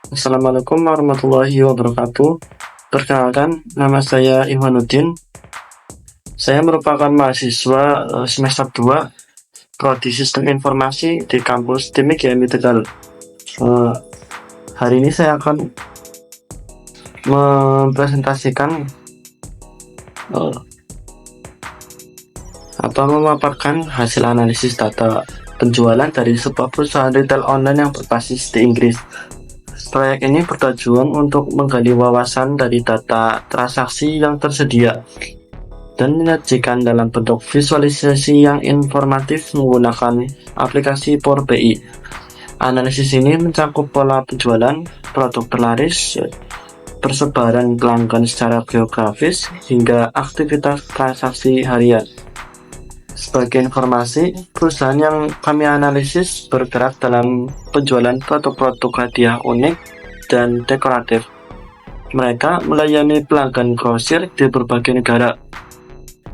Assalamualaikum warahmatullahi wabarakatuh. Perkenalkan, nama saya Ihwanuddin. Saya merupakan mahasiswa semester 2 Prodi Sistem Informasi di kampus TIMIK YMI Tegal. Hari ini saya akan mempresentasikan atau memaparkan hasil analisis data penjualan dari sebuah perusahaan retail online yang berbasis di Inggris. Proyek ini bertujuan untuk menggali wawasan dari data transaksi yang tersedia dan menyajikan dalam bentuk visualisasi yang informatif menggunakan aplikasi Power BI. Analisis ini mencakup pola penjualan, produk terlaris, persebaran pelanggan secara geografis, hingga aktivitas transaksi harian. Sebagai informasi, perusahaan yang kami analisis bergerak dalam penjualan produk-produk hadiah unik dan dekoratif. Mereka melayani pelanggan grosir di berbagai negara.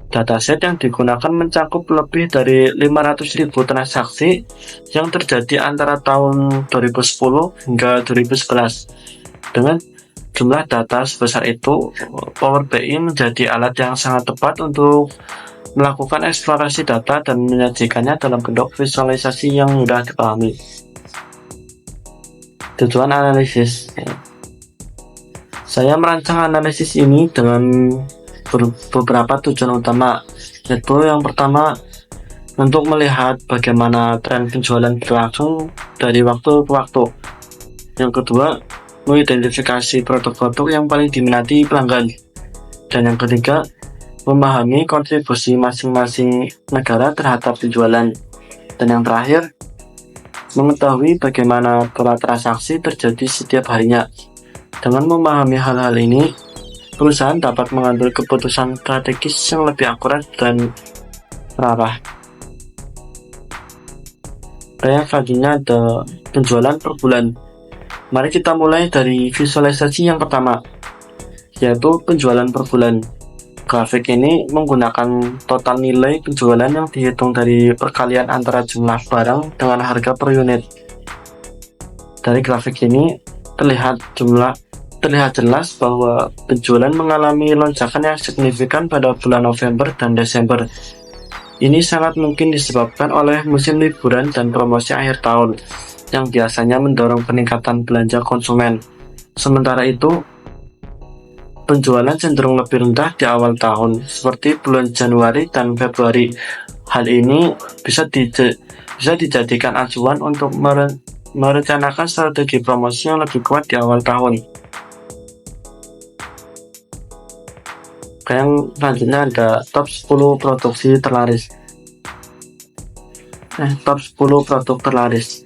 Dataset yang digunakan mencakup lebih dari 500.000 transaksi yang terjadi antara tahun 2010 hingga 2011. Dengan jumlah data sebesar itu, Power BI menjadi alat yang sangat tepat untuk melakukan eksplorasi data dan menyajikannya dalam bentuk visualisasi yang mudah dipahami. Tujuan analisis. Saya merancang analisis ini dengan beberapa tujuan utama, yaitu yang pertama, untuk melihat bagaimana tren penjualan berlangsung dari waktu ke waktu. Yang kedua, mengidentifikasi produk-produk yang paling diminati pelanggan. Dan yang ketiga, memahami kontribusi masing-masing negara terhadap penjualan. Dan yang terakhir, mengetahui bagaimana pola transaksi terjadi setiap harinya. Dengan memahami hal-hal ini, perusahaan dapat mengambil keputusan strategis yang lebih akurat dan terarah. Yang selanjutnya ada penjualan per bulan. Mari kita mulai dari visualisasi yang pertama, yaitu penjualan per bulan. Grafik ini menggunakan total nilai penjualan yang dihitung dari perkalian antara jumlah barang dengan harga per unit. Dari grafik ini terlihat jelas bahwa penjualan mengalami lonjakan yang signifikan pada bulan November dan Desember. Ini sangat mungkin disebabkan oleh musim liburan dan promosi akhir tahun yang biasanya mendorong peningkatan belanja konsumen. Sementara itu, penjualan cenderung lebih rendah di awal tahun, seperti bulan Januari dan Februari. Hal ini bisa dijadikan acuan untuk merencanakan strategi promosi yang lebih kuat di awal tahun. Yang selanjutnya ada top 10 produksi terlaris. Top 10 produk terlaris.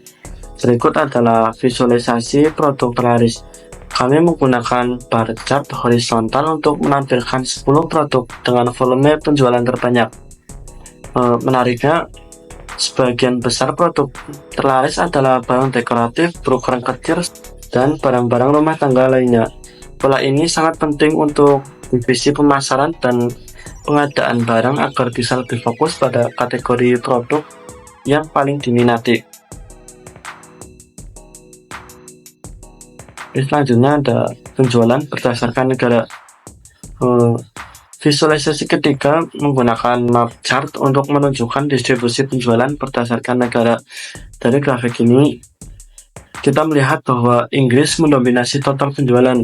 Berikut adalah visualisasi produk terlaris. Kami menggunakan bar chart horizontal untuk menampilkan 10 produk dengan volume penjualan terbanyak. Menariknya, sebagian besar produk terlaris adalah barang dekoratif berukuran kecil dan barang-barang rumah tangga lainnya. Pola ini sangat penting untuk divisi pemasaran dan pengadaan barang agar bisa lebih fokus pada kategori produk yang paling diminati. Selanjutnya ada penjualan berdasarkan negara. Visualisasi ketiga menggunakan map chart untuk menunjukkan distribusi penjualan berdasarkan negara. Dari grafik ini, kita melihat bahwa Inggris mendominasi total penjualan,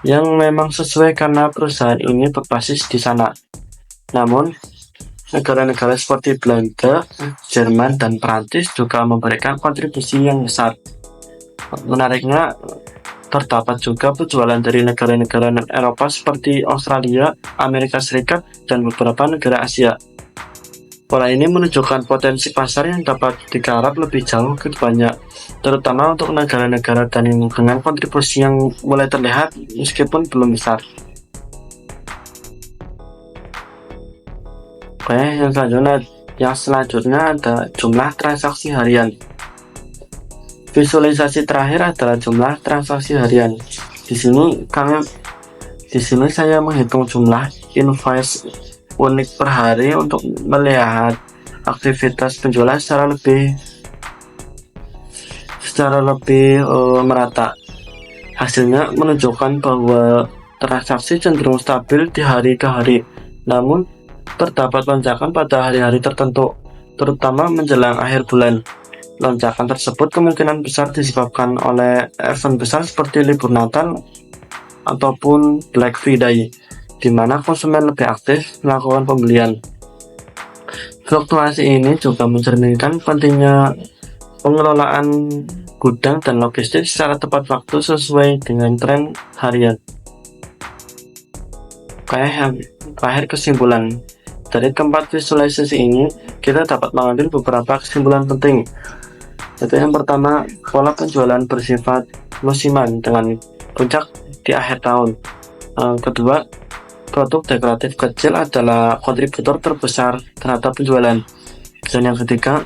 yang memang sesuai karena perusahaan ini berbasis di sana. Namun, negara-negara seperti Belanda, Jerman, dan Prancis juga memberikan kontribusi yang besar. Menariknya, terdapat juga penjualan dari negara-negara Eropa seperti Australia, Amerika Serikat, dan beberapa negara Asia. Pola ini menunjukkan potensi pasar yang dapat digarap lebih jauh ke depannya, terutama untuk negara-negara dengan kontribusi yang mulai terlihat meskipun belum besar. Yang selanjutnya ada jumlah transaksi harian. Visualisasi terakhir adalah jumlah transaksi harian. Di sini saya menghitung jumlah invoice unik per hari untuk melihat aktivitas penjualan secara lebih merata. Hasilnya menunjukkan bahwa transaksi cenderung stabil di hari ke hari, namun terdapat lonjakan pada hari-hari tertentu, terutama menjelang akhir bulan. Lonjakan tersebut kemungkinan besar disebabkan oleh event besar seperti libur Natal ataupun Black Friday, di mana konsumen lebih aktif melakukan pembelian. Fluktuasi ini juga mencerminkan pentingnya pengelolaan gudang dan logistik secara tepat waktu sesuai dengan tren harian. Terakhir kesimpulan. Dari keempat visualisasi ini, kita dapat mengambil beberapa kesimpulan penting. Yaitu yang pertama, pola penjualan bersifat musiman dengan puncak di akhir tahun. Kedua, produk dekoratif kecil adalah kontributor terbesar terhadap penjualan. Dan yang ketiga,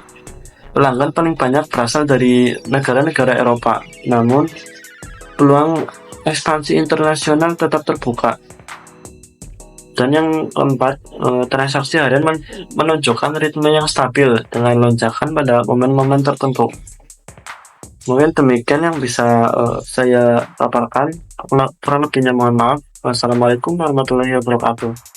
pelanggan paling banyak berasal dari negara-negara Eropa, namun peluang ekspansi internasional tetap terbuka. Dan yang keempat, transaksi harian menunjukkan ritme yang stabil dengan lonjakan pada momen-momen tertentu. Mungkin demikian yang bisa saya paparkan. Kurang lebihnya mohon maaf. Wassalamualaikum warahmatullahi wabarakatuh.